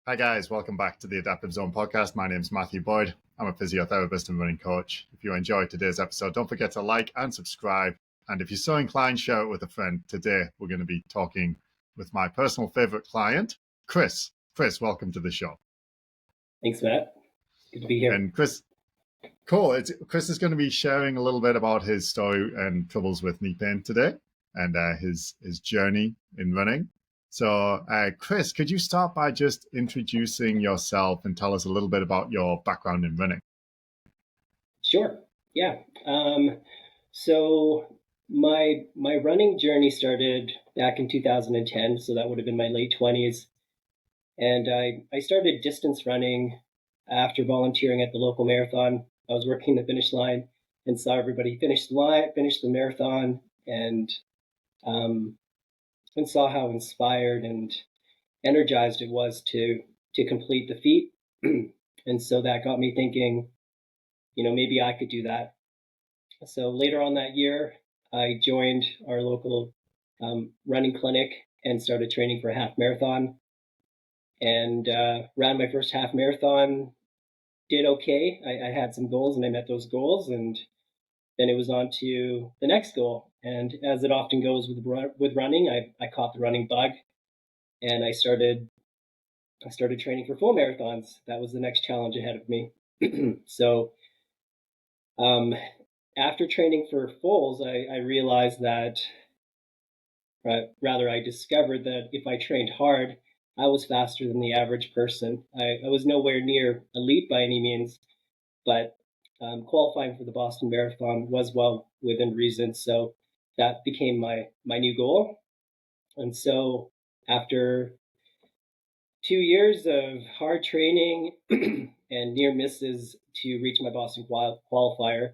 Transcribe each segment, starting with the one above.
Hi guys, welcome back to the Adaptive Zone podcast. My name is Matthew Boyd. I'm a physiotherapist and running coach. If you enjoyed today's episode, don't forget to like and subscribe. And if you're so inclined, share it with a friend. Today, we're going to be talking with my personal favorite client, Chris. Chris, welcome to the show. Thanks, Matt. Good to be here. And Chris, cool. Chris is going to be sharing a little bit about his story and troubles with knee pain today and his journey in running. So, Chris, could you start by just introducing yourself and tell us a little bit about your background in running? Sure. Yeah. So my running journey started back in 2010. So that would have been my late 20s. And I started distance running after volunteering at the local marathon. I was working the finish line and saw everybody finish the marathon, and saw how inspired and energized it was to complete the feat. And so that got me thinking, maybe I could do that. So later on that year, I joined our local running clinic and started training for a half marathon, and ran my first half marathon. Did okay. I had some goals and I met those goals, and then it was on to the next goal. And as it often goes with running, I caught the running bug, and I started training for full marathons. That was the next challenge ahead of me. So after training for fulls, I realized that, I discovered that if I trained hard, I was faster than the average person. I was nowhere near elite by any means, but qualifying for the Boston Marathon was well within reason. So that became my new goal. And so after 2 years of hard training and near misses to reach my Boston qualifier,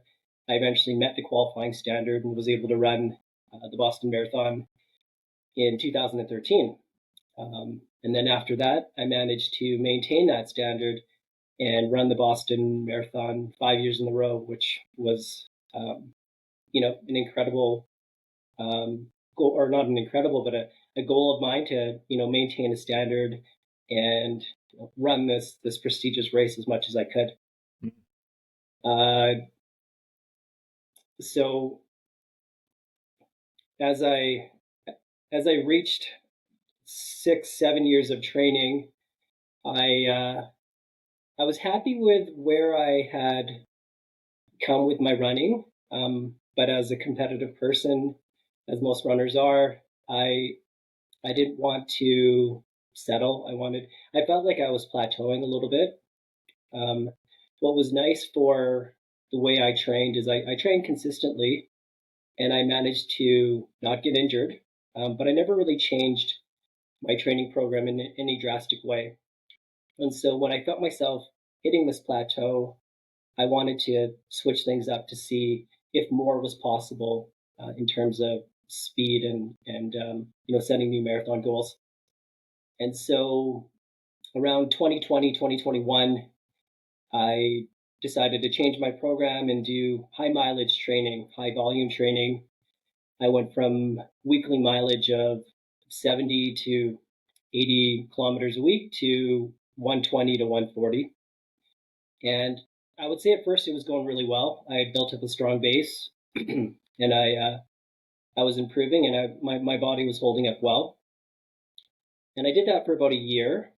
I eventually met the qualifying standard and was able to run the Boston Marathon in 2013. And then after that, I managed to maintain that standard and run the Boston Marathon 5 years in a row, which was, an incredible goal, or not an incredible, but a goal of mine to, maintain a standard and run this prestigious race as much as I could. So as I reached 6-7 years of training, I was happy with where I had come with my running, but as a competitive person, as most runners are, I didn't want to settle. I felt like I was plateauing a little bit. What was nice for the way I trained is I trained consistently, and I managed to not get injured, but I never really changed my training program in any drastic way. And so when I felt myself hitting this plateau, I wanted to switch things up to see if more was possible in terms of speed and setting new marathon goals. And so around 2020, 2021, I decided to change my program and do high mileage training, high volume training. I went from weekly mileage of 70 to 80 kilometers a week to 120 to 140. And I would say at first it was going really well. I had built up a strong base, and I was improving, and my body was holding up well. And I did that for about a year,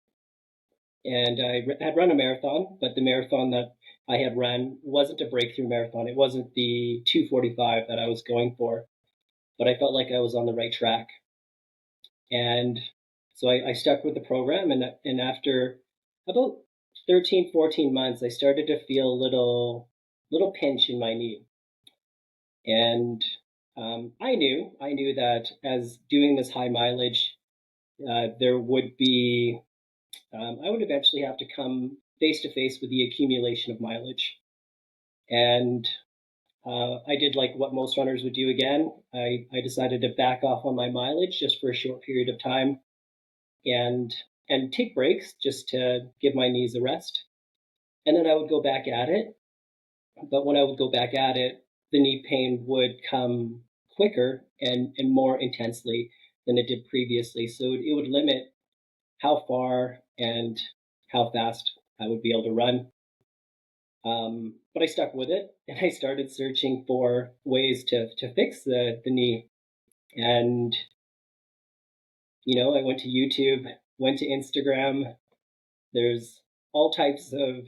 and I had run a marathon, but the marathon that I had run wasn't a breakthrough marathon. It wasn't the 2:45 that I was going for, but I felt like I was on the right track. And so I stuck with the program, and after about 13, 14 months, I started to feel a little pinch in my knee. And I knew that as doing this high mileage, there would be, I would eventually have to come face to face with the accumulation of mileage. And I did like what most runners would do again. I decided to back off on my mileage just for a short period of time, and take breaks just to give my knees a rest. And then I would go back at it. But when I would go back at it, the knee pain would come quicker and more intensely than it did previously. So it would limit how far and how fast I would be able to run. But I stuck with it, and I started searching for ways to fix the knee. And I went to YouTube, went to Instagram. There's all types of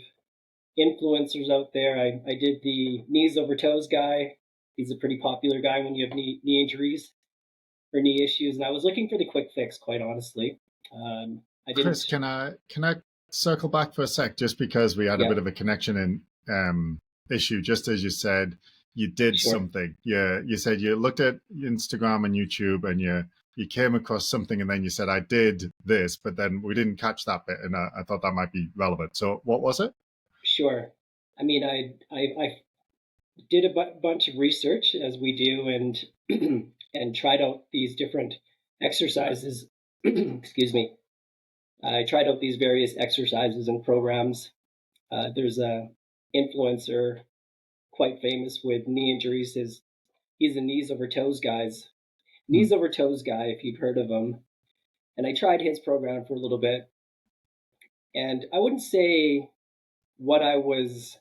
influencers out there. I did the knees over toes guy. He's a pretty popular guy when you have knee injuries or knee issues. And I was looking for the quick fix, quite honestly. I didn't. Chris, can I circle back for a sec, just because we had a bit of a connection in issue, just as you said, you did something. You said you looked at Instagram and YouTube and you came across something, and then you said, I did this, but then we didn't catch that bit, and I thought that might be relevant. So what was it? Sure. I mean, I did a bunch of research, as we do, and and tried out these different exercises. Excuse me. I tried out these various exercises and programs. There's a influencer quite famous with knee injuries. He's a knees over toes knees over toes guy, if you've heard of him. And I tried his program for a little bit, and I wouldn't say what I was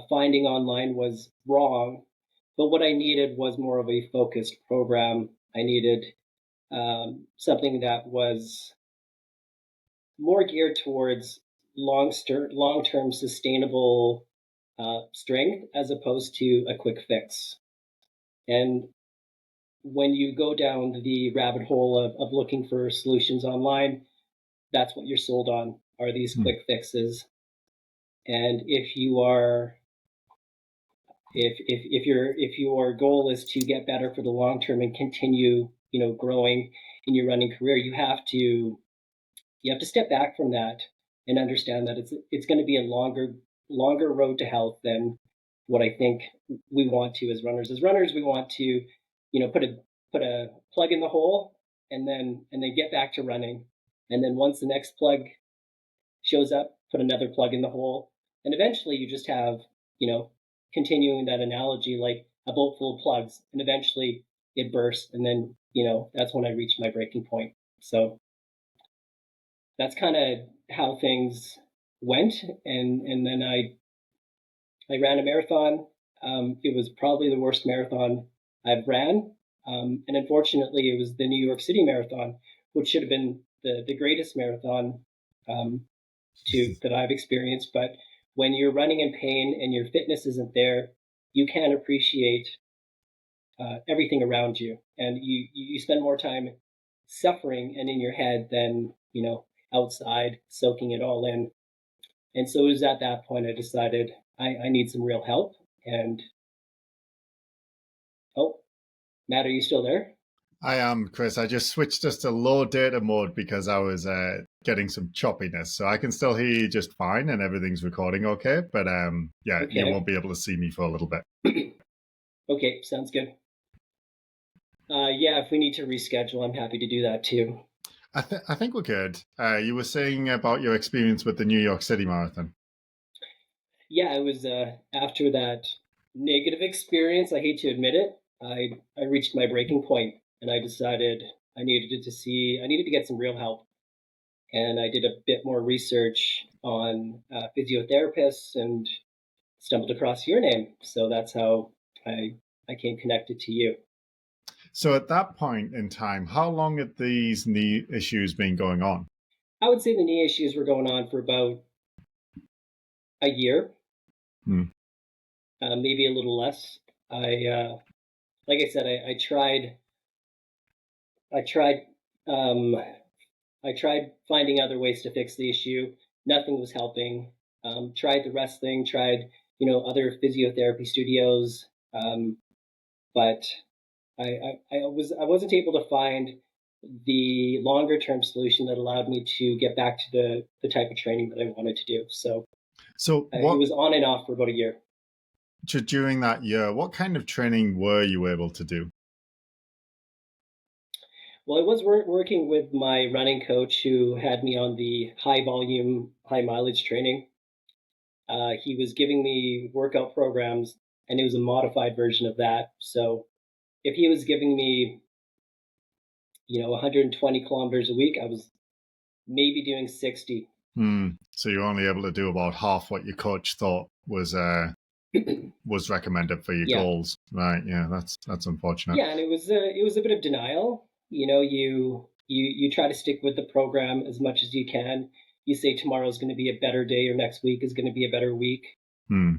finding online was wrong, but what I needed was more of a focused program. I needed something that was more geared towards long-term sustainable strength, as opposed to a quick fix. And when you go down the rabbit hole of looking for solutions online, that's what you're sold on, are these quick fixes. And if your goal is to get better for the long term and continue, growing in your running career, you have to step back from that and understand that it's going to be a longer road to health than what I think we want to as runners. As runners, we want to, put a plug in the hole and then get back to running. And then once the next plug shows up, put another plug in the hole. And eventually you just have, continuing that analogy, like a boat full of plugs, and eventually it bursts. And then, that's when I reached my breaking point. So that's kind of how things went. And then I ran a marathon. It was probably the worst marathon I've ran. And unfortunately, it was the New York City Marathon, which should have been the greatest marathon that I've experienced. But when you're running in pain and your fitness isn't there, you can't appreciate everything around you. And you spend more time suffering and in your head than, outside, soaking it all in. And so it was at that point I decided I need some real help. And Matt, are you still there? I am, Chris. I just switched us to low data mode because I was getting some choppiness. So I can still hear you just fine and everything's recording okay. But okay. You won't be able to see me for a little bit. Okay, sounds good. If we need to reschedule, I'm happy to do that too. I think we're good. You were saying about your experience with the New York City Marathon. Yeah, it was after that negative experience. I hate to admit it. I reached my breaking point, and I decided I needed to get some real help. And I did a bit more research on physiotherapists and stumbled across your name. So that's how I came connected to you. So at that point in time, how long had these knee issues been going on? I would say the knee issues were going on for about a year, maybe a little less. Like I said, I tried finding other ways to fix the issue. Nothing was helping. Tried the wrestling, tried other physiotherapy studios, but I wasn't able to find the longer term solution that allowed me to get back to the type of training that I wanted to do. So it was on and off for about a year. During that year, what kind of training were you able to do? Well, I was working with my running coach, who had me on the high volume, high mileage training. He was giving me workout programs, and it was a modified version of that. So if he was giving me, 120 kilometers a week, I was maybe doing 60 So you're only able to do about half what your coach thought was recommended for your Yeah. goals, right? Yeah, that's unfortunate. Yeah, and it was a bit of denial. You know, you try to stick with the program as much as you can. You say tomorrow's going to be a better day, or next week is going to be a better week. Hmm.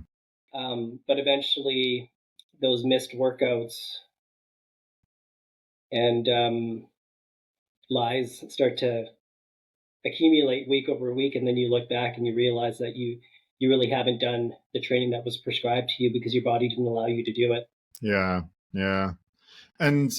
But eventually, those missed workouts and lies start to accumulate week over week, and then you look back and you realize that you really haven't done the training that was prescribed to you because your body didn't allow you to do it. Yeah, yeah. And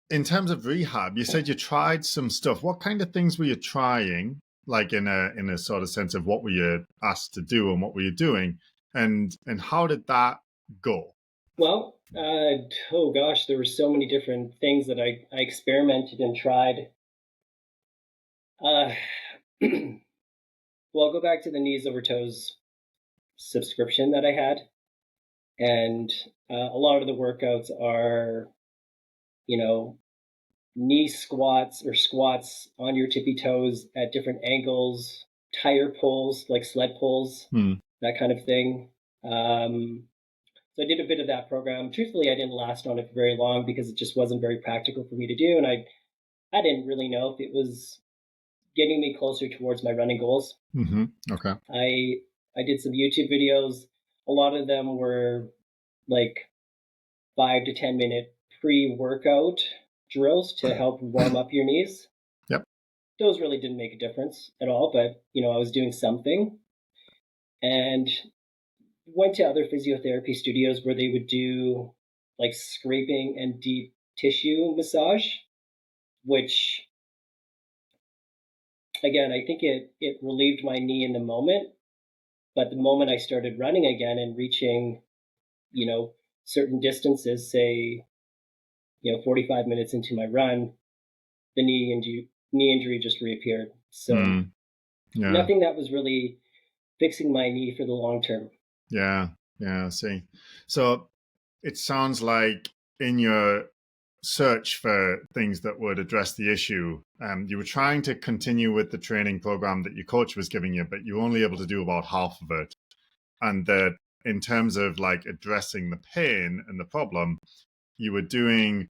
in terms of rehab, you said you tried some stuff. What kind of things were you trying? Like in a sort of sense of what were you asked to do and what were you doing, and how did that go? Well, oh gosh, there were so many different things that I experimented and tried. Uh, well, I'll go back to the knees over toes subscription that I had, and a lot of the workouts are, you know, knee squats or squats on your tippy toes at different angles, tire pulls like sled pulls, Hmm. that kind of thing. So I did a bit of that program. Truthfully, I didn't last on it for very long because it just wasn't very practical for me to do, and I didn't really know if it was getting me closer towards my running goals. Mm-hmm. Okay. I did some YouTube videos. A lot of them were like 5 to 10 minute pre-workout drills to help warm up your knees. Yep. Those really didn't make a difference at all, but I was doing something. And went to other physiotherapy studios where they would do like scraping and deep tissue massage, which again, I think it relieved my knee in the moment. But the moment I started running again and reaching, you know, certain distances, say, 45 minutes into my run, the knee injury just reappeared. So Yeah. nothing that was really fixing my knee for the long term. Yeah. Yeah. I see. So it sounds like in your search for things that would address the issue, you were trying to continue with the training program that your coach was giving you, but you were only able to do about half of it. And that in terms of like addressing the pain and the problem, you were doing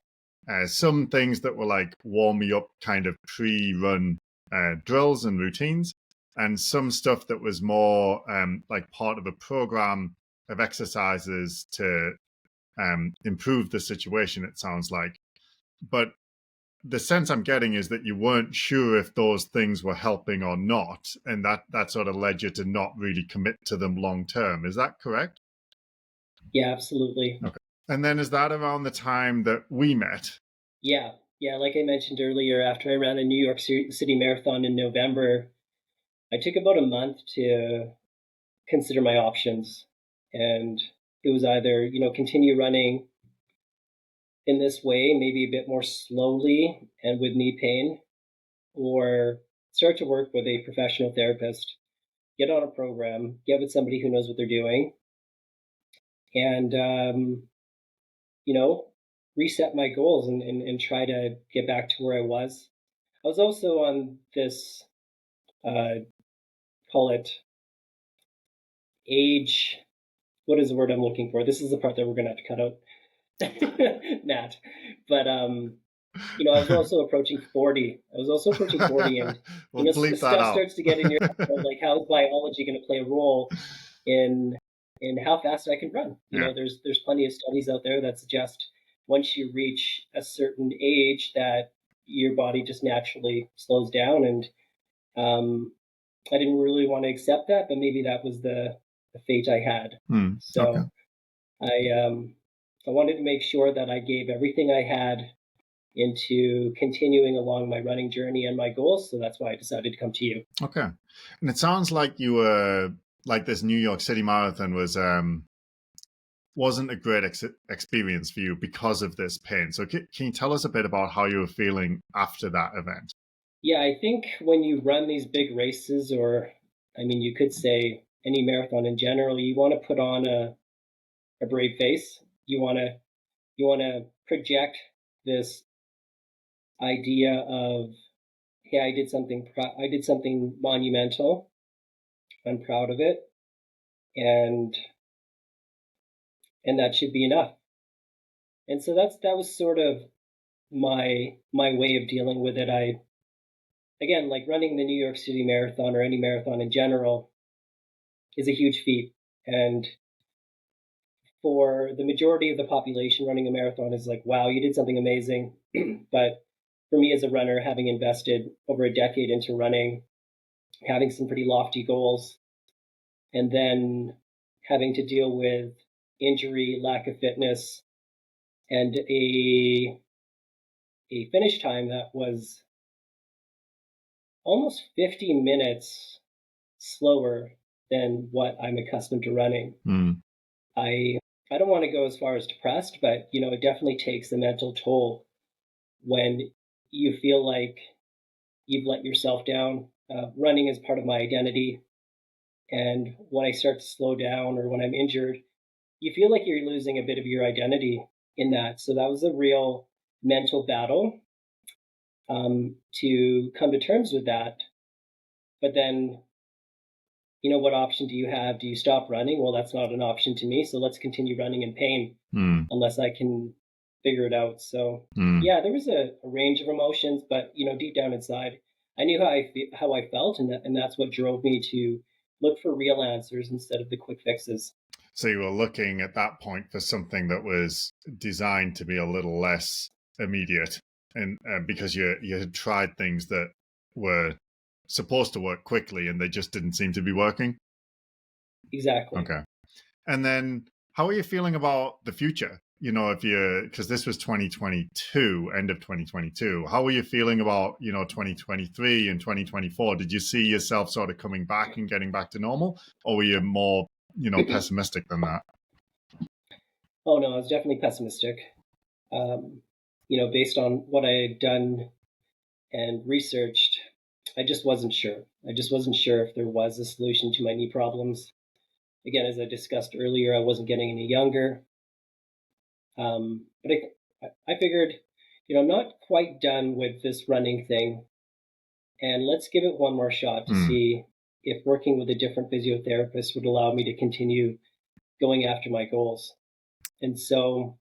some things that were like warm me up kind of pre-run drills and routines, and some stuff that was more like part of a program of exercises to improve the situation, it sounds like. But the sense I'm getting is that you weren't sure if those things were helping or not, and that sort of led you to not really commit to them long term. Is that correct? Yeah, absolutely. Okay. And then is that around the time that we met? Yeah. Yeah. Like I mentioned earlier, after I ran the New York City Marathon in November, I took about a month to consider my options. And it was either, continue running in this way, maybe a bit more slowly and with knee pain, or start to work with a professional therapist, get on a program, get with somebody who knows what they're doing, and, you know, reset my goals and try to get back to where I was. I was also on this, call it age. What is the word I'm looking for? This is the part that we're going to have to cut out. Nat. But I was also approaching 40. I was also approaching 40, and We'll bleep that stuff out. starts to get in your head, like how is biology going to play a role in how fast I can run? Yeah. There's plenty of studies out there that suggest once you reach a certain age that your body just naturally slows down, and um, I didn't really want to accept that, but maybe that was the fate I had. Okay. So I wanted to make sure that I gave everything I had into continuing along my running journey and my goals. So that's why I decided to come to you. Okay. And it sounds like you were like this New York City Marathon wasn't a great experience for you because of this pain. So can you tell us a bit about how you were feeling after that event? Yeah, I think when you run these big races, or I mean, you could say any marathon in general, you want to put on a brave face. You want to project this idea of hey, I did something monumental. I'm proud of it, and that should be enough. And so that was sort of my way of dealing with it. I again, like running the New York City Marathon or any marathon in general is a huge feat, and for the majority of the population, running a marathon is like, wow, you did something amazing. But for me as a runner, having invested over a decade into running, having some pretty lofty goals, and then having to deal with injury, lack of fitness, and a finish time that was almost 50 minutes slower than what I'm accustomed to running. I I don't want to go as far as depressed, but it definitely takes a mental toll when you feel like you've let yourself down. Running is part of my identity, and when I start to slow down or when I'm injured, you feel like you're losing a bit of your identity in that. So that was a real mental battle to come to terms with that. But then, what option do you have? Do you stop running? Well, that's not an option to me. So let's continue running in pain unless I can figure it out. So yeah, there was a range of emotions, but deep down inside, I knew how I felt, and that's what drove me to look for real answers instead of the quick fixes. So you were looking at that point for something that was designed to be a little less immediate, and because you had tried things that were supposed to work quickly and they just didn't seem to be working. Exactly. Okay. And then how are you feeling about the future? Because this was 2022, end of 2022. How are you feeling about 2023 and 2024? Did you see yourself sort of coming back and getting back to normal, or were you more pessimistic than that? Oh no, I was definitely pessimistic. Based on what I had done and researched, I just wasn't sure. I just wasn't sure if there was a solution to my knee problems. Again, as I discussed earlier, I wasn't getting any younger. But I figured, I'm not quite done with this running thing, and let's give it one more shot to see if working with a different physiotherapist would allow me to continue going after my goals. And so,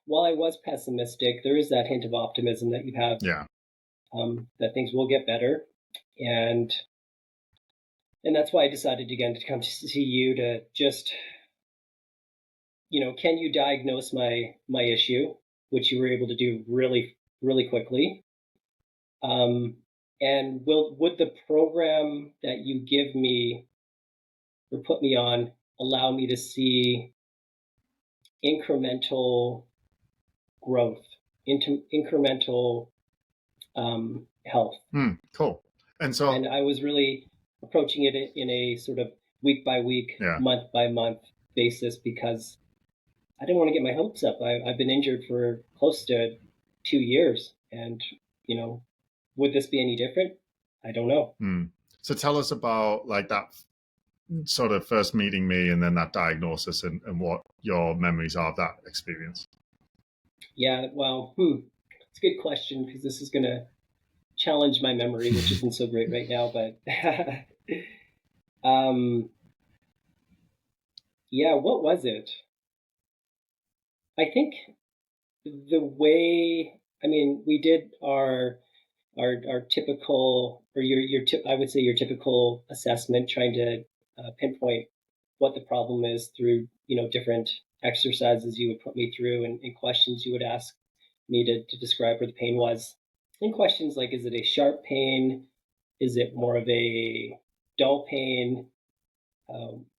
while I was pessimistic, there is that hint of optimism that you have, that things will get better. And that's why I decided again to come to see you to just, can you diagnose my issue, which you were able to do really, really quickly. And would the program that you give me or put me on allow me to see incremental growth, into incremental health? Cool. And I was really approaching it in a sort of week by week, month by month basis, because I didn't want to get my hopes up. I've been injured for close to 2 years, and would this be any different? I don't know. So tell us about like that sort of first meeting me and then that diagnosis and what your memories are of that experience. Yeah, well, it's a good question, because this is going to challenge my memory, which isn't so great right now. But yeah, what was it? I think the way, we did our typical, or I would say your typical assessment, trying to pinpoint what the problem is through different exercises you would put me through, and questions you would ask me to describe where the pain was. And questions like, is it a sharp pain? Is it more of a dull pain?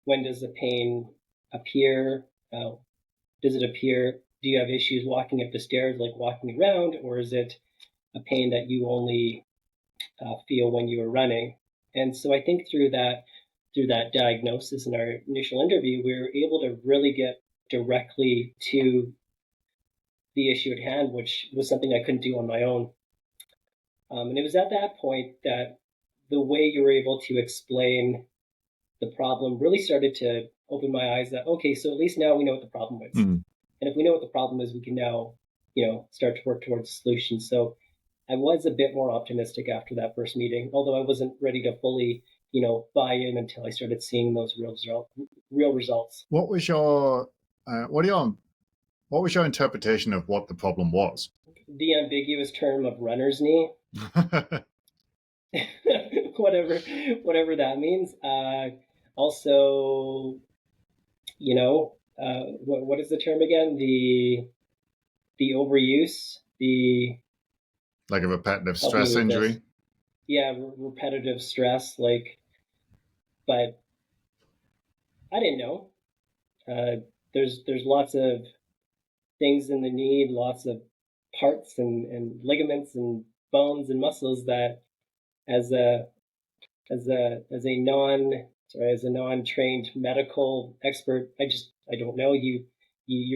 When does the pain appear? Does it appear? Do you have issues walking up the stairs, like walking around, or is it a pain that you only feel when you are running? And so I think through that diagnosis in our initial interview, we were able to really get directly to the issue at hand, which was something I couldn't do on my own. And it was at that point that the way you were able to explain the problem really started to open my eyes that, okay, so at least now we know what the problem is. And if we know what the problem is, we can now, start to work towards a solution. So I was a bit more optimistic after that first meeting, although I wasn't ready to fully, buy in until I started seeing those real results. What was your what was your interpretation of what the problem was? The ambiguous term of runner's knee, whatever that means. Also, what is the term again? The overuse, the Like a repetitive help me stress with this. injury? Yeah, repetitive stress. But I didn't know. There's lots of things in the knee, lots of parts and ligaments and bones and muscles that, as a as a non-trained medical expert, I don't know. You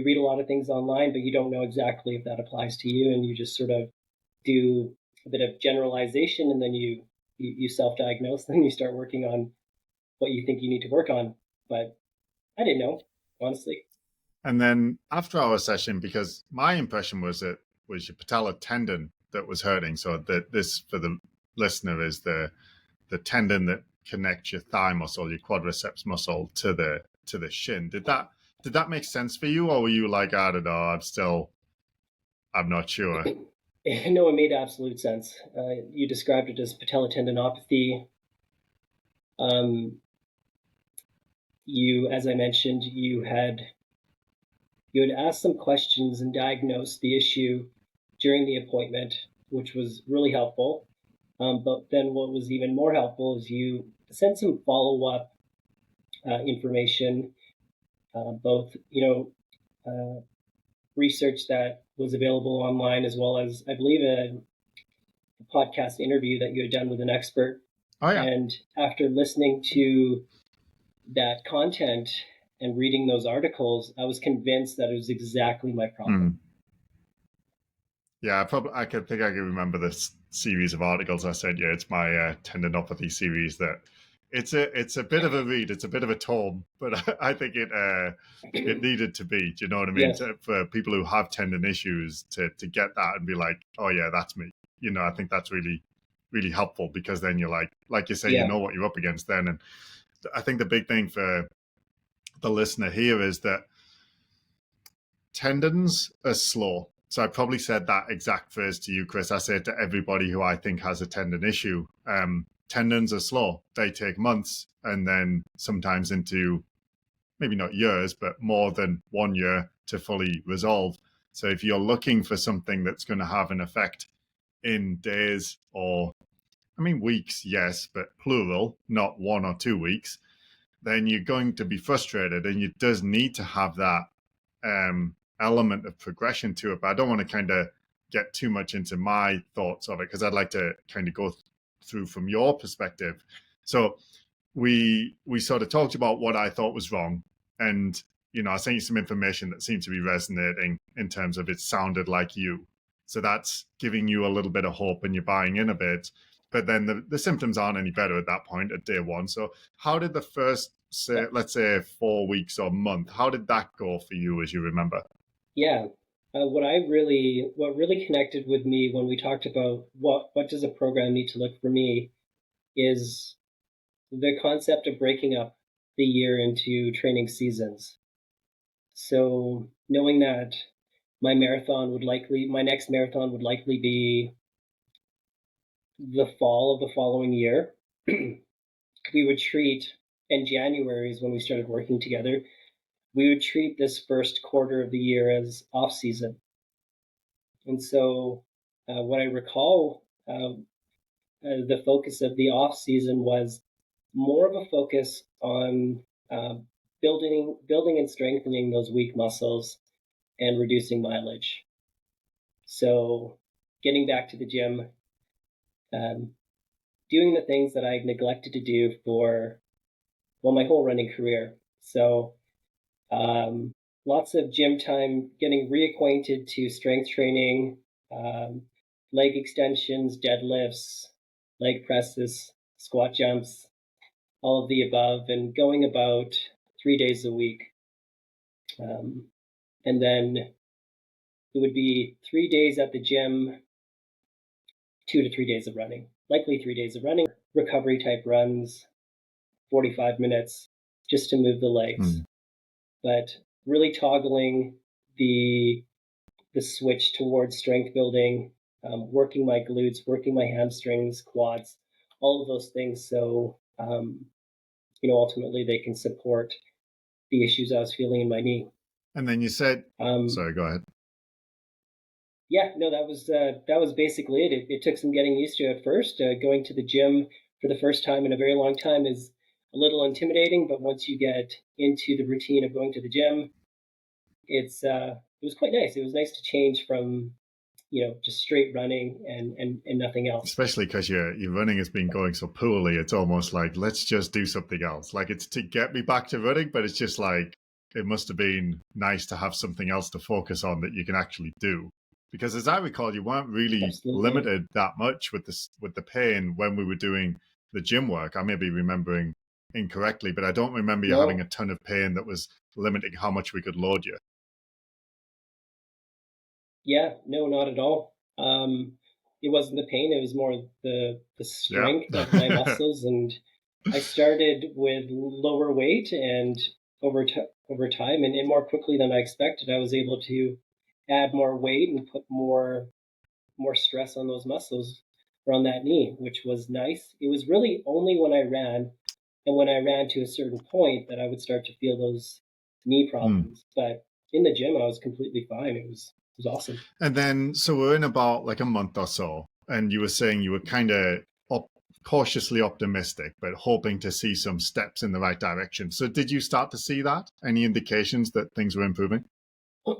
read a lot of things online, but you don't know exactly if that applies to you, and you just sort of do a bit of generalization, and then you self-diagnose, then you start working on what you think you need to work on. But I didn't know, honestly. And then after our session, because my impression was it was your patellar tendon that was hurting. So that this, for the listener, is the tendon that connects your thigh muscle, your quadriceps muscle, to the shin. Did that make sense for you, or were you like, I don't know, I'm not sure? No, it made absolute sense. You described it as patellar tendinopathy. As I mentioned, you had asked some questions and diagnosed the issue during the appointment, which was really helpful. But then what was even more helpful is you sent some follow-up information, both, research that was available online, as well as, I believe, a podcast interview that you had done with an expert. Oh yeah. And after listening to that content and reading those articles, I was convinced that it was exactly my problem. Yeah, I can remember this series of articles I sent you. It's my tendinopathy series. That it's a bit of a read. It's a bit of a tome, but I think it needed to be. Do you know what I mean? Yes. For people who have tendon issues to get that and be like, oh yeah, that's me. I think that's really really helpful, because then you're like you say, you know what you're up against then. And I think the big thing for the listener here is that tendons are slow. So I probably said that exact phrase to you, Chris. I say it to everybody who I think has a tendon issue. Tendons are slow. They take months, and then sometimes into maybe not years, but more than 1 year to fully resolve. So if you're looking for something that's going to have an effect in days, or weeks, yes, but plural, not 1 or 2 weeks, then you're going to be frustrated, and it does need to have that element of progression to it. But I don't want to kind of get too much into my thoughts of it, because I'd like to kind of go through from your perspective. So we sort of talked about what I thought was wrong, and I sent you some information that seemed to be resonating in terms of it sounded like you. So that's giving you a little bit of hope, and you're buying in a bit. But then the symptoms aren't any better at that point at day one. So how did the first, let's say 4 weeks or month, how did that go for you, as you remember? Yeah. What really connected with me when we talked about what does a program need to look for me is the concept of breaking up the year into training seasons. So knowing that my next marathon would likely be the fall of the following year, we would treat, in January is when we started working together, we would treat this first quarter of the year as off season. And so what I recall, the focus of the off season was more of a focus on building and strengthening those weak muscles and reducing mileage. So getting back to the gym, doing the things that I've neglected to do for, my whole running career. So lots of gym time, getting reacquainted to strength training, leg extensions, deadlifts, leg presses, squat jumps, all of the above, and going about 3 days a week. And then it would be 3 days at the gym, 2 to 3 days of running, likely 3 days of running, recovery type runs, 45 minutes just to move the legs. But really toggling the switch towards strength building, working my glutes, working my hamstrings, quads, all of those things. So, ultimately they can support the issues I was feeling in my knee. And then you said, sorry, go ahead. Yeah, no, that was basically it. It took some getting used to at first. Going to the gym for the first time in a very long time is a little intimidating, but once you get into the routine of going to the gym, it was quite nice. It was nice to change from just straight running and nothing else. Especially because your running has been going so poorly, it's almost like, let's just do something else. Like, it's to get me back to running, but it's just like, it must have been nice to have something else to focus on that you can actually do. Because as I recall, you weren't really limited that much with the pain when we were doing the gym work. I may be remembering incorrectly, but I don't remember you having a ton of pain that was limiting how much we could load you. Yeah, no, not at all. It wasn't the pain; it was more the strength of my muscles. And I started with lower weight, and over time, and more quickly than I expected, I was able to add more weight and put more stress on those muscles or on that knee, which was nice. It was really only when I ran, and when I ran to a certain point, that I would start to feel those knee problems. But in the gym, I was completely fine. It was awesome. And then, so we're in about like a month or so, and you were saying you were kind of cautiously optimistic, but hoping to see some steps in the right direction. So did you start to see that? Any indications that things were improving? I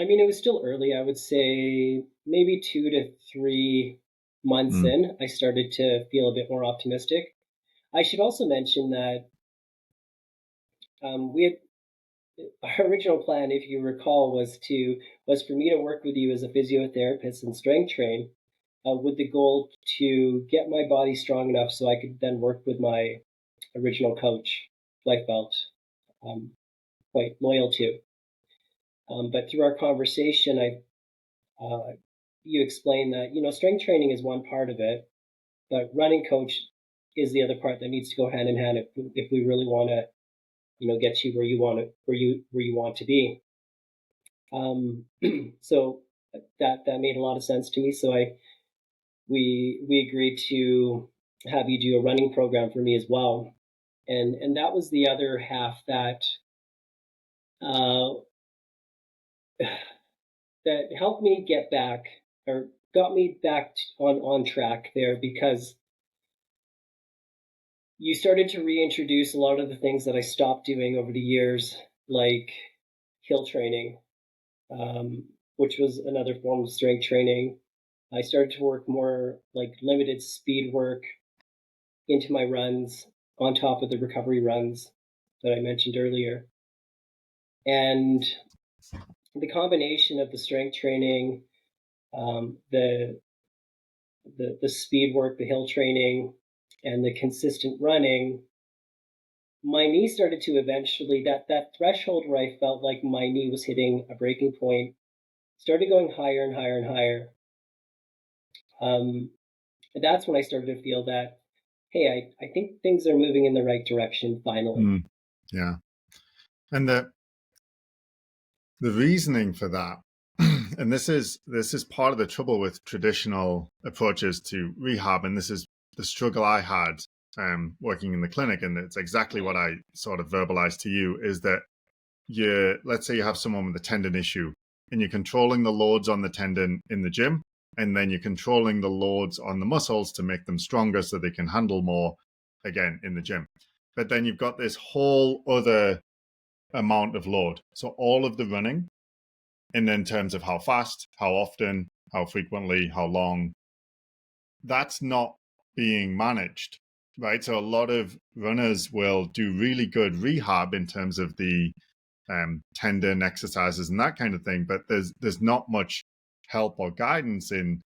mean, it was still early. I would say maybe 2 to 3 months in, I started to feel a bit more optimistic. I should also mention that we had our original plan, if you recall, was for me to work with you as a physiotherapist and strength train, with the goal to get my body strong enough so I could then work with my original coach, Life Belt, quite loyal to. But through our conversation, you explained that strength training is one part of it, but running coach is the other part that needs to go hand in hand if we really want to get you where you want to be. So that made a lot of sense to me. So we agreed to have you do a running program for me as well, and that was the other half that that helped me get back, or got me back on track there, because you started to reintroduce a lot of the things that I stopped doing over the years, like hill training, which was another form of strength training. I started to work more like limited speed work into my runs on top of the recovery runs that I mentioned earlier. And the combination of the strength training, the speed work, the hill training, and the consistent running, my knee started to eventually, that threshold where I felt like my knee was hitting a breaking point, started going higher and higher and higher. And that's when I started to feel that, hey, I think things are moving in the right direction finally. Yeah. And the reasoning for that, and this is part of the trouble with traditional approaches to rehab, and this is the struggle I had working in the clinic, and it's exactly what I sort of verbalized to you, is that let's say you have someone with a tendon issue, and you're controlling the loads on the tendon in the gym, and then you're controlling the loads on the muscles to make them stronger so they can handle more, again, in the gym. But then you've got this whole other amount of load. So all of the running, and in terms of how fast, how often, how frequently, how long, that's not being managed, right? So a lot of runners will do really good rehab in terms of the tendon exercises and that kind of thing, but there's not much help or guidance in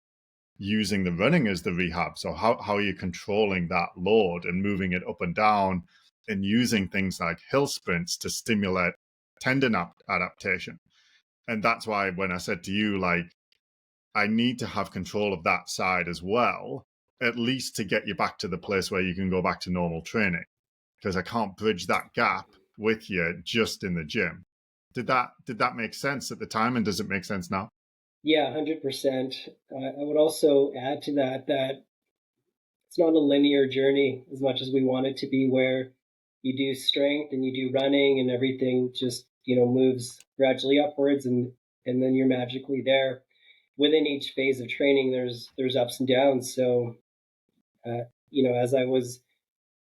using the running as the rehab. So how are you controlling that load and moving it up and down, and using things like hill sprints to stimulate tendon adaptation? And that's why when I said to you, like, I need to have control of that side as well, at least to get you back to the place where you can go back to normal training, because I can't bridge that gap with you just in the gym. Did that make sense at the time, and does it make sense now? Yeah, 100%. I would also add to that it's not a linear journey as much as we want it to be, where you do strength and you do running and everything just, moves gradually upwards, and then you're magically there. Within each phase of training, there's ups and downs. So, as I was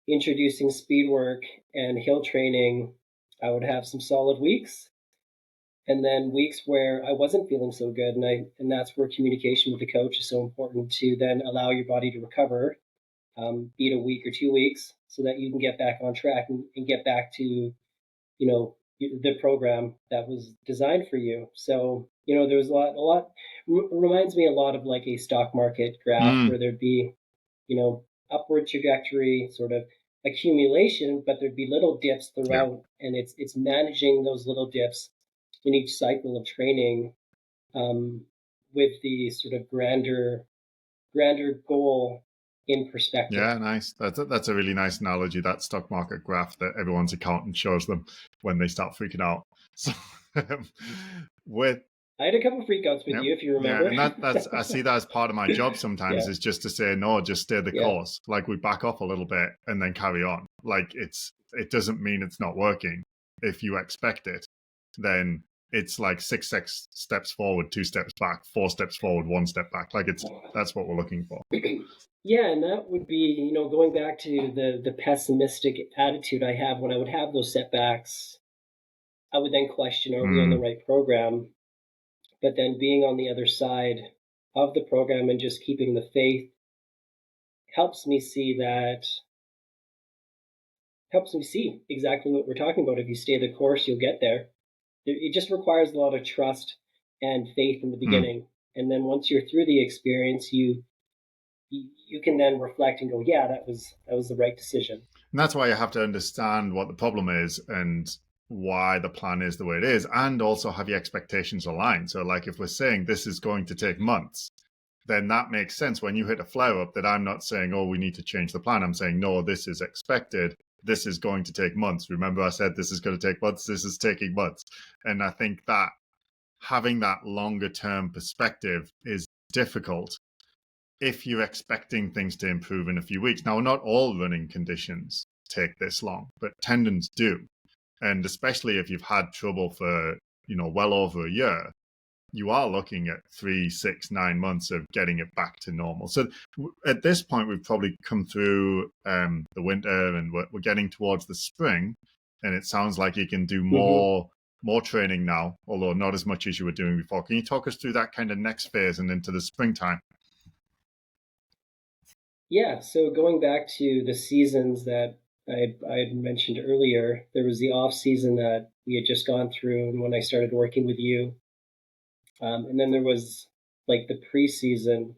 introducing speed work and hill training, I would have some solid weeks, and then weeks where I wasn't feeling so good, and that's where communication with the coach is so important, to then allow your body to recover, be it a week or 2 weeks, so that you can get back on track and get back to the program that was designed for you. So there's a lot reminds me a lot of like a stock market graph, Mm, where there'd be upward trajectory, sort of accumulation, but there'd be little dips yeah. throughout, and it's managing those little dips in each cycle of training, um, with the sort of grander goal in perspective. Yeah, nice. That's a really nice analogy, that stock market graph that everyone's accountant shows them when they start freaking out. So with I had a couple freakouts with yeah, you, if you yeah, remember. and that's I see that as part of my job sometimes, Yeah, is just to say no, just stay the yeah. course. Like, we back off a little bit and then carry on. Like, it doesn't mean it's not working. If you expect it, then it's like six steps forward, 2 steps back, 4 steps forward, 1 step back. Like, that's what we're looking for. Yeah, and that would be, going back to the pessimistic attitude I have when I would have those setbacks. I would then question, are we on the Mm, right program? But then being on the other side of the program and just keeping the faith helps me see that helps me see exactly what we're talking about. If you stay the course, you'll get there. It just requires a lot of trust and faith in the mm. beginning, and then once you're through the experience, you can then reflect and go, yeah, that was the right decision. And that's why you have to understand what the problem is and why the plan is the way it is, and also have your expectations aligned. So, like, if we're saying this is going to take months, then that makes sense when you hit a flare up, that I'm not saying, oh, we need to change the plan. I'm saying, no, this is expected. This is going to take months. Remember, I said this is going to take months. This is taking months. And I think that having that longer term perspective is difficult if you're expecting things to improve in a few weeks. Now, not all running conditions take this long, but tendons do. And especially if you've had trouble for, well over a year, you are looking at 3, 6, 9 months of getting it back to normal. So at this point, we've probably come through the winter, and we're getting towards the spring. And it sounds like you can do Mm-hmm. more training now, although not as much as you were doing before. Can you talk us through that kind of next phase and into the springtime? Yeah, so going back to the seasons that I had mentioned earlier, there was the off season that we had just gone through, and when I started working with you, and then there was like the preseason,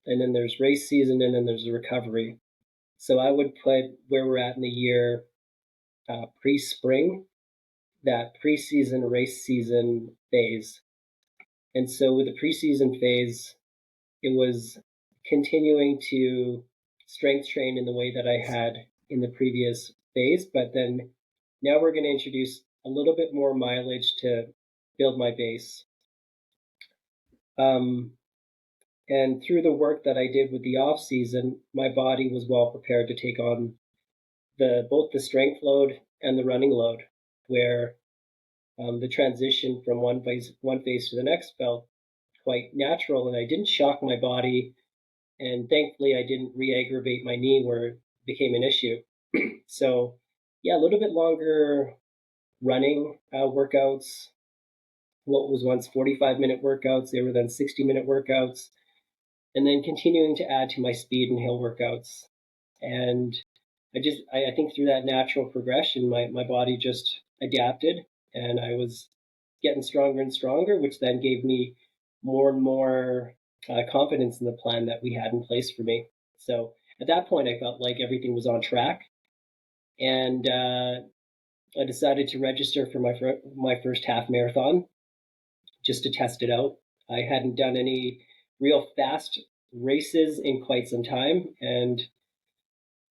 and then there's race season, and then there's the recovery. So I would put where we're at in the year, pre-spring, that preseason race season phase. And so with the preseason phase, it was continuing to strength train in the way that I had in the previous phase, but then now we're going to introduce a little bit more mileage to build my base. Um, and through the work that I did with the off season, my body was well prepared to take on both the strength load and the running load, where the transition from one phase to the next felt quite natural, and I didn't shock my body, and thankfully I didn't re-aggravate my knee where it became an issue. So yeah, a little bit longer running workouts. What was once 45-minute workouts, they were then 60-minute workouts, and then continuing to add to my speed and hill workouts. And I think through that natural progression, my body just adapted, and I was getting stronger and stronger, which then gave me more and more confidence in the plan that we had in place for me. So at that point, I felt like everything was on track, and I decided to register for my first half marathon just to test it out. I hadn't done any real fast races in quite some time. And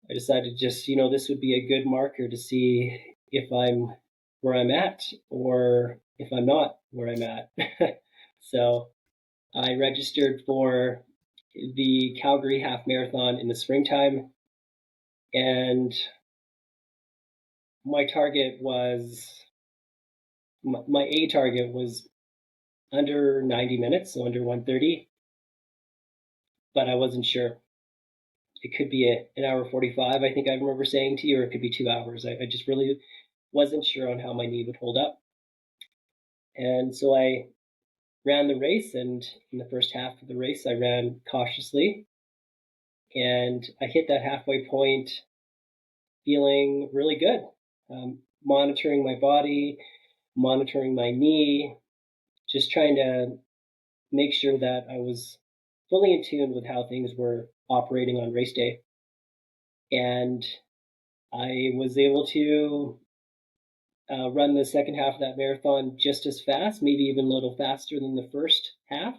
I decided just, this would be a good marker to see if I'm where I'm at or if I'm not where I'm at. So I registered for the Calgary Half Marathon in the springtime, and my target was my A target was under 90 minutes, so under 130, but I wasn't sure. It could be an hour 45, I think I remember saying to you, or it could be 2 hours. I just really wasn't sure on how my knee would hold up. And so I ran the race, and in the first half of the race, I ran cautiously, and I hit that halfway point feeling really good. Monitoring my body, monitoring my knee, just trying to make sure that I was fully in tune with how things were operating on race day. And I was able to run the second half of that marathon just as fast, maybe even a little faster than the first half.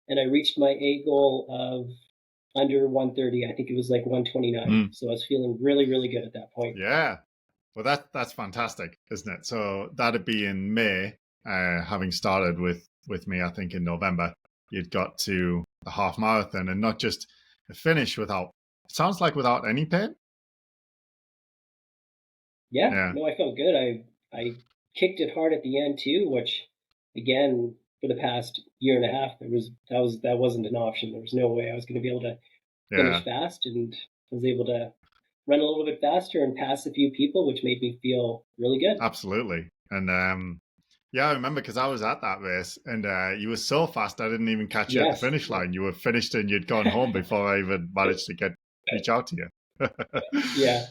And I reached my A goal of under 130. I think it was like 129. So I was feeling really, really good at that point. Yeah. Well, that's fantastic, isn't it? So that'd be in May, having started with me, I think in November, you'd got to the half marathon and not just a finish without, it sounds like without any pain. Yeah, no, I felt good. I kicked it hard at the end too, which again, for the past year and a half, that wasn't an option. There was no way I was going to be able to finish fast, and I was able to run a little bit faster and pass a few people, which made me feel really good. Absolutely. And yeah, I remember because I was at that race, and you were so fast I didn't even catch you at the finish line. You were finished and you'd gone home before I even managed to reach out to you. Yeah.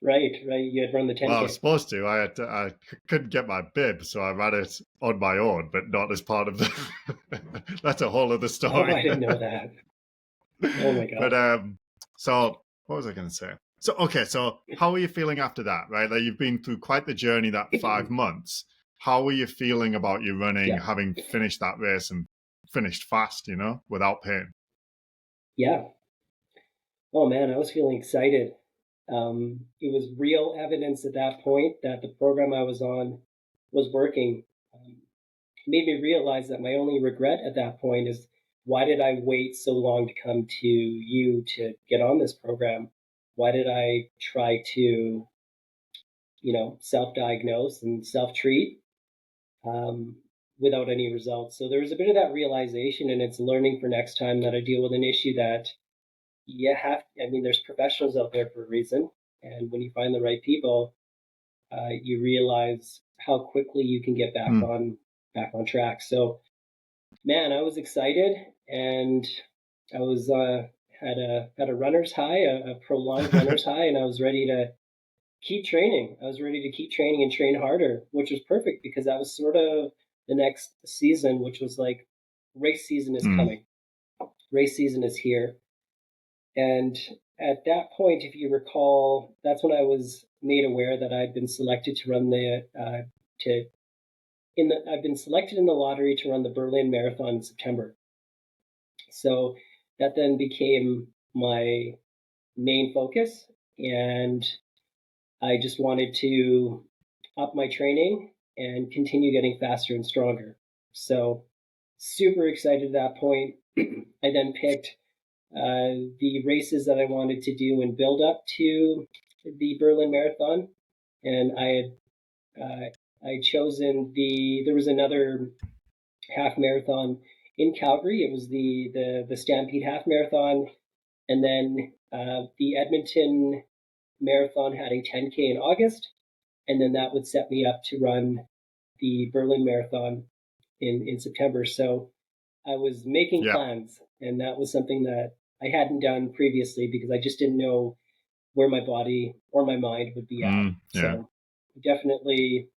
Right. You had run the 10K. Well, I was supposed to. I couldn't get my bib, so I ran it on my own, but not as part of the. That's a whole other story. Oh, I didn't know that. Oh my god. But so what was I going to say? So okay, so how are you feeling after that? Right, like you've been through quite the journey, that 5 months. How are you feeling about your running, having finished that race and finished fast, without pain? Yeah. Oh man, I was feeling excited. It was real evidence at that point that the program I was on was working. It made me realize that my only regret at that point is, why did I wait so long to come to you to get on this program? Why did I try to, self-diagnose and self-treat without any results? So there was a bit of that realization, and it's learning for next time that I deal with an issue that there's professionals out there for a reason. And when you find the right people, you realize how quickly you can get back on track. So, man, I was excited, and I was had a runner's high, a prolonged runner's high, and I was ready to keep training. I was ready to keep training and train harder, which was perfect because that was sort of the next season, which was like, race season is coming. Race season is here. And at that point, if you recall, that's when I was made aware that I'd been selected to run I've been selected in the lottery to run the Berlin Marathon in September. So that then became my main focus, and I just wanted to up my training and continue getting faster and stronger. So super excited at that point. I then picked the races that I wanted to do and build up to the Berlin Marathon, and I chosen there was another half marathon in Calgary. It was the Stampede Half Marathon, and then the Edmonton Marathon had a 10K in August, and then that would set me up to run the Berlin Marathon in September. So I was making plans, and that was something that I hadn't done previously because I just didn't know where my body or my mind would be at. So definitely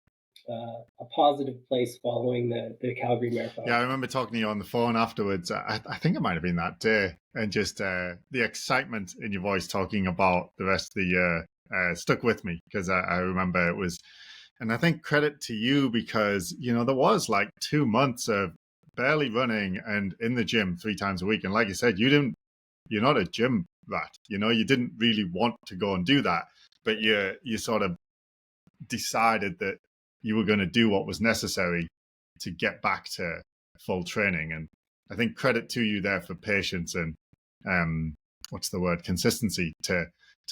a positive place following the Calgary Marathon. Yeah, I remember talking to you on the phone afterwards. I think it might have been that day, and just the excitement in your voice talking about the rest of the year stuck with me because I remember it was, and I think credit to you because, there was like 2 months of barely running and in the gym 3 times a week. And like you said, you're not a gym rat. You didn't really want to go and do that, but you sort of decided that you were going to do what was necessary to get back to full training. And I think credit to you there for patience and consistency to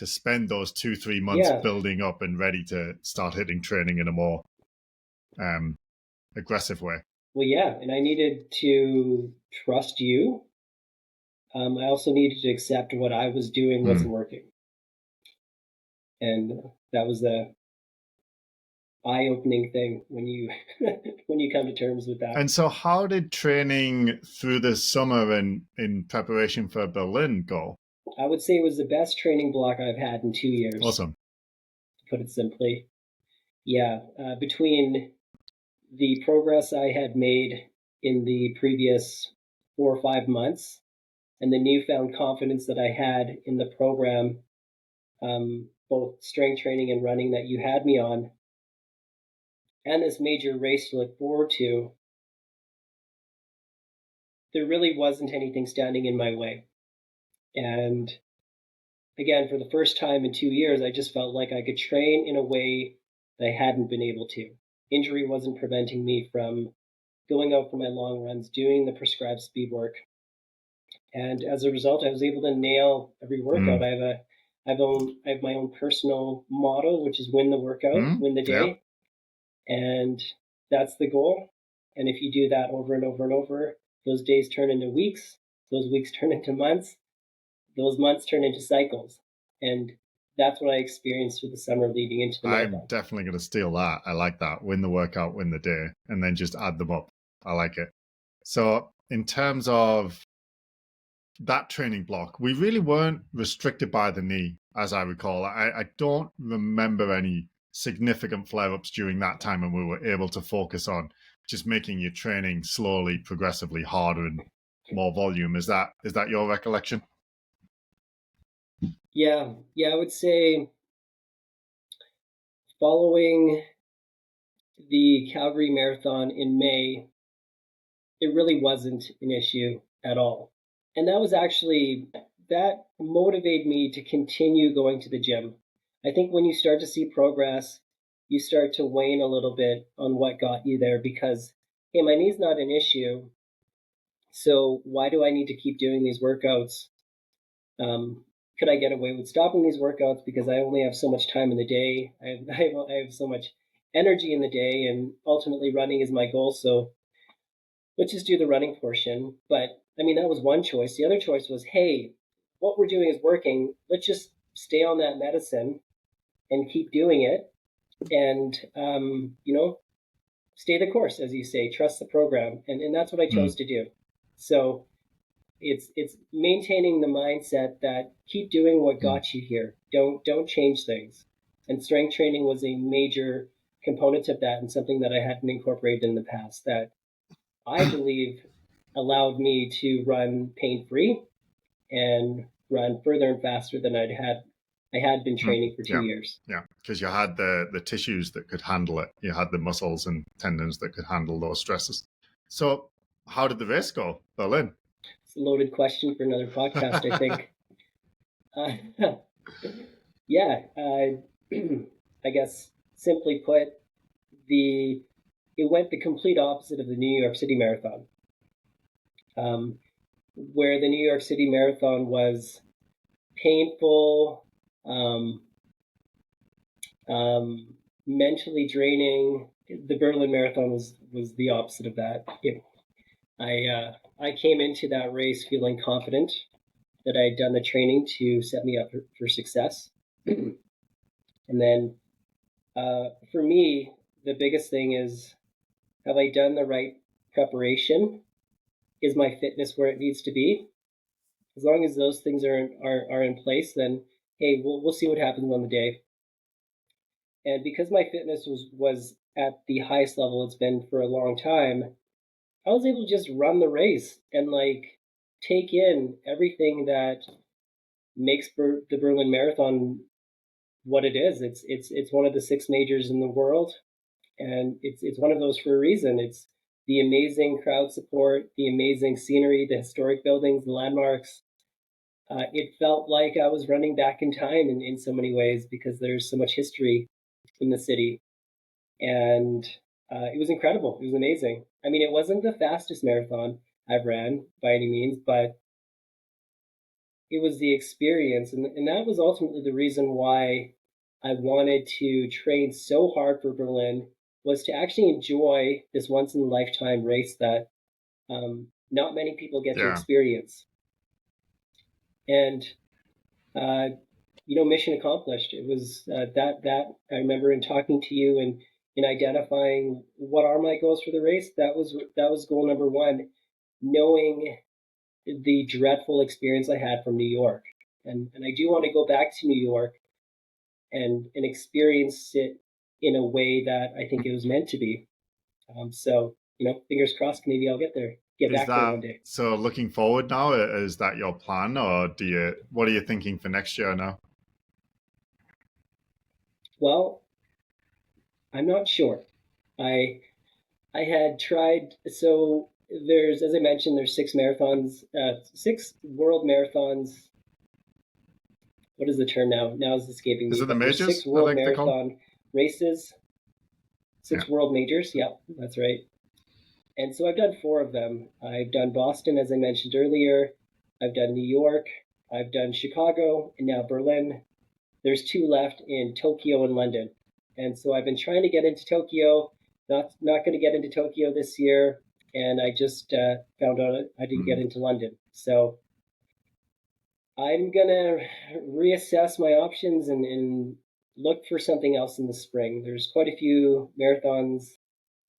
spend those 2-3 months building up and ready to start hitting training in a more aggressive way. Well, yeah, and I needed to trust you. I also needed to accept what I was doing wasn't working. And that was the eye-opening thing when you when you come to terms with that. And so how did training through the summer and in preparation for Berlin go? I would say it was the best training block I've had in 2 years. Awesome. To put it simply. Yeah, between the progress I had made in the previous 4 or 5 months and the newfound confidence that I had in the program, both strength training and running that you had me on, and this major race to look forward to, there really wasn't anything standing in my way. And again, for the first time in 2 years, I just felt like I could train in a way that I hadn't been able to. Injury wasn't preventing me from going out for my long runs, doing the prescribed speed work. And as a result, I was able to nail every workout. I have my own personal motto, which is win the workout, win the day. Yeah. And that's the goal. And if you do that over and over and over, those days turn into weeks, those weeks turn into months, those months turn into cycles. And that's what I experienced through the summer leading into the marathon. I'm definitely going to steal that. I like that. Win the workout, win the day, and then just add them up. I like it. So in terms of that training block, we really weren't restricted by the knee, as I recall. I don't remember any significant flare-ups during that time, and we were able to focus on just making your training slowly, progressively harder and more volume. Is that your recollection? Yeah, I would say following the Calgary Marathon in May, it really wasn't an issue at all. And that motivated me to continue going to the gym. I think when you start to see progress, you start to wane a little bit on what got you there because, hey, my knee's not an issue, so why do I need to keep doing these workouts? Could I get away with stopping these workouts because I only have so much time in the day? I have so much energy in the day, and ultimately running is my goal, so let's just do the running portion. But I mean, that was one choice. The other choice was, hey, what we're doing is working. Let's just stay on that medicine and keep doing it. And, stay the course, as you say, trust the program. And that's what I chose to do. So it's maintaining the mindset that keep doing what got you here. Don't change things. And strength training was a major component of that and something that I hadn't incorporated in the past that I believe allowed me to run pain-free and run further and faster than I had been training for 2 years. Yeah, because you had the tissues that could handle it. You had the muscles and tendons that could handle those stresses. So how did the race go, Berlin? It's a loaded question for another podcast, I think. I guess simply put, it went the complete opposite of the New York City Marathon. Where the New York City Marathon was painful, mentally draining, the Berlin Marathon was the opposite of that. I came into that race feeling confident that I had done the training to set me up for success. And then for me, the biggest thing is, have I done the right preparation? Is my fitness where it needs to be? As long as those things are in place, then hey, we'll see what happens on the day. And because my fitness was at the highest level it's been for a long time, I was able to just run the race and take in everything that makes the Berlin Marathon what it is. It's one of the 6 majors in the world, and it's one of those for a reason. It's the amazing crowd support, the amazing scenery, the historic buildings, the landmarks. It felt like I was running back in time in so many ways because there's so much history in the city. And it was incredible. It was amazing. I mean, it wasn't the fastest marathon I've ran by any means, but it was the experience. And that was ultimately the reason why I wanted to train so hard for Berlin, was to actually enjoy this once in a lifetime race that not many people get to Yeah. experience. And mission accomplished. It was that I remember in talking to you and in identifying what are my goals for the race. That was goal number one, knowing the dreadful experience I had from New York, and I do want to go back to New York and experience it in a way that I think it was meant to be. So fingers crossed, maybe I'll get back there one day. So looking forward now, is that your plan, or what are you thinking for next year now? Well, I'm not sure. I had tried. So as I mentioned, there's 6 marathons, 6 world marathons. What is the term now? Now it's escaping me. Is it the majors? 6 world marathon races. 6 world majors. Yeah, that's right. And so I've done 4 of them. I've done Boston, as I mentioned earlier. I've done New York. I've done Chicago, and now Berlin. There's 2 left in Tokyo and London. And so I've been trying to get into Tokyo. Not going to get into Tokyo this year. And I just found out I didn't get into London. So I'm going to reassess my options and look for something else in the spring. There's quite a few marathons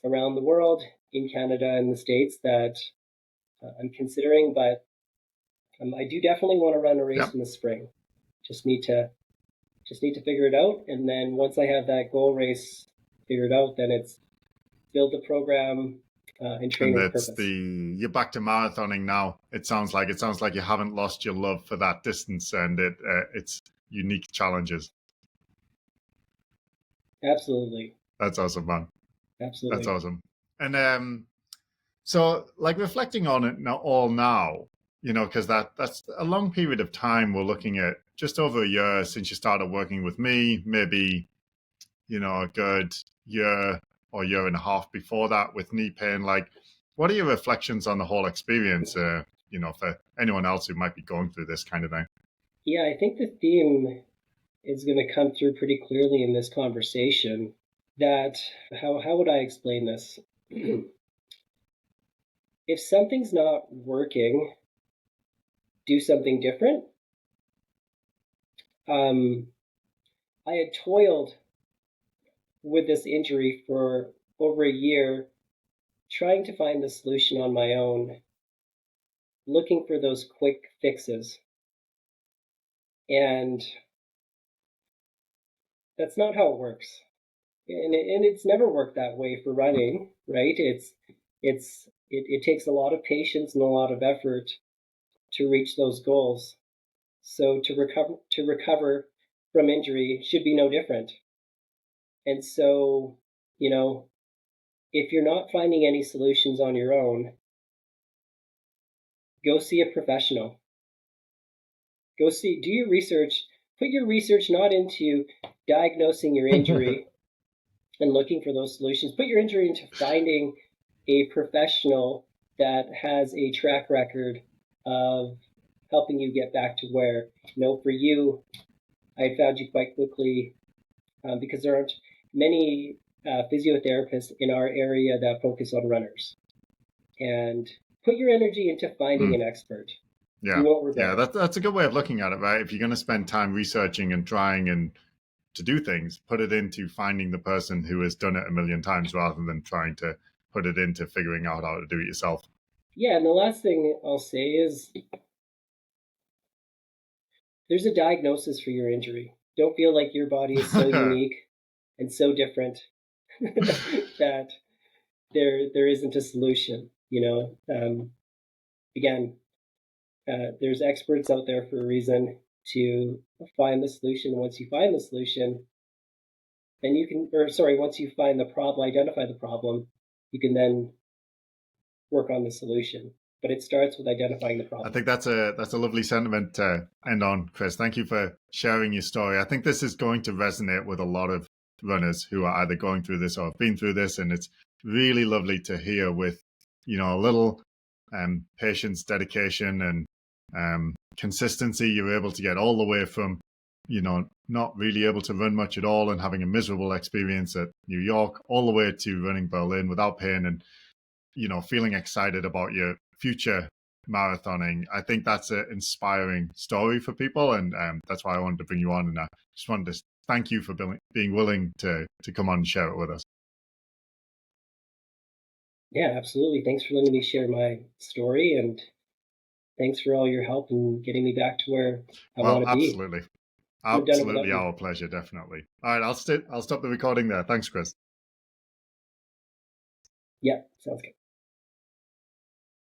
around the world, in Canada and the States, that I'm considering, but I do definitely want to run a race in the spring. Just need to figure it out. And then once I have that goal race figured out, then it's build the program and train with purpose. You're back to marathoning now. It sounds like you haven't lost your love for that distance, and it's unique challenges. Absolutely. That's awesome, man. Absolutely. That's awesome. And so, like, reflecting on it now, because that's a long period of time. We're looking at just over a year since you started working with me, maybe, a good year or year and a half before that with knee pain. Like, what are your reflections on the whole experience, for anyone else who might be going through this kind of thing? Yeah, I think the theme is going to come through pretty clearly in this conversation. That, how would I explain this? If something's not working, do something different. I had toiled with this injury for over a year, trying to find the solution on my own, looking for those quick fixes. And that's not how it works. And it's never worked that way for running, right? It takes a lot of patience and a lot of effort to reach those goals. So to recover from injury should be no different. And so, if you're not finding any solutions on your own, go see a professional. Do your research. Put your research not into diagnosing your injury and looking for those solutions. Put your injury into finding a professional that has a track record of helping you get back to where, for you, I found you quite quickly because there aren't many physiotherapists in our area that focus on runners. And put your energy into finding an expert. Yeah, that's a good way of looking at it, right? If you're going to spend time researching and trying and to do things, put it into finding the person who has done it a million times rather than trying to put it into figuring out how to do it yourself. Yeah, and the last thing I'll say is there's a diagnosis for your injury. Don't feel like your body is so unique and so different that there isn't a solution. Again, there's experts out there for a reason to find the solution. Once you find the solution, then once you find the problem, identify the problem, you can then work on the solution. But it starts with identifying the problem. I think that's a lovely sentiment to end on, Chris. Thank you for sharing your story. I think this is going to resonate with a lot of runners who are either going through this or have been through this, and it's really lovely to hear with, a little patience, dedication, and consistency. You're able to get all the way from, not really able to run much at all and having a miserable experience at New York, all the way to running Berlin without pain and, feeling excited about your future marathoning. I think that's an inspiring story for people, and that's why I wanted to bring you on. And I just wanted to thank you for being willing to come on and share it with us. Yeah, absolutely. Thanks for letting me share my story, and thanks for all your help in getting me back to where I want to be. Absolutely our pleasure, definitely. All right, I'll stop the recording there. Thanks, Chris. Yeah, sounds good.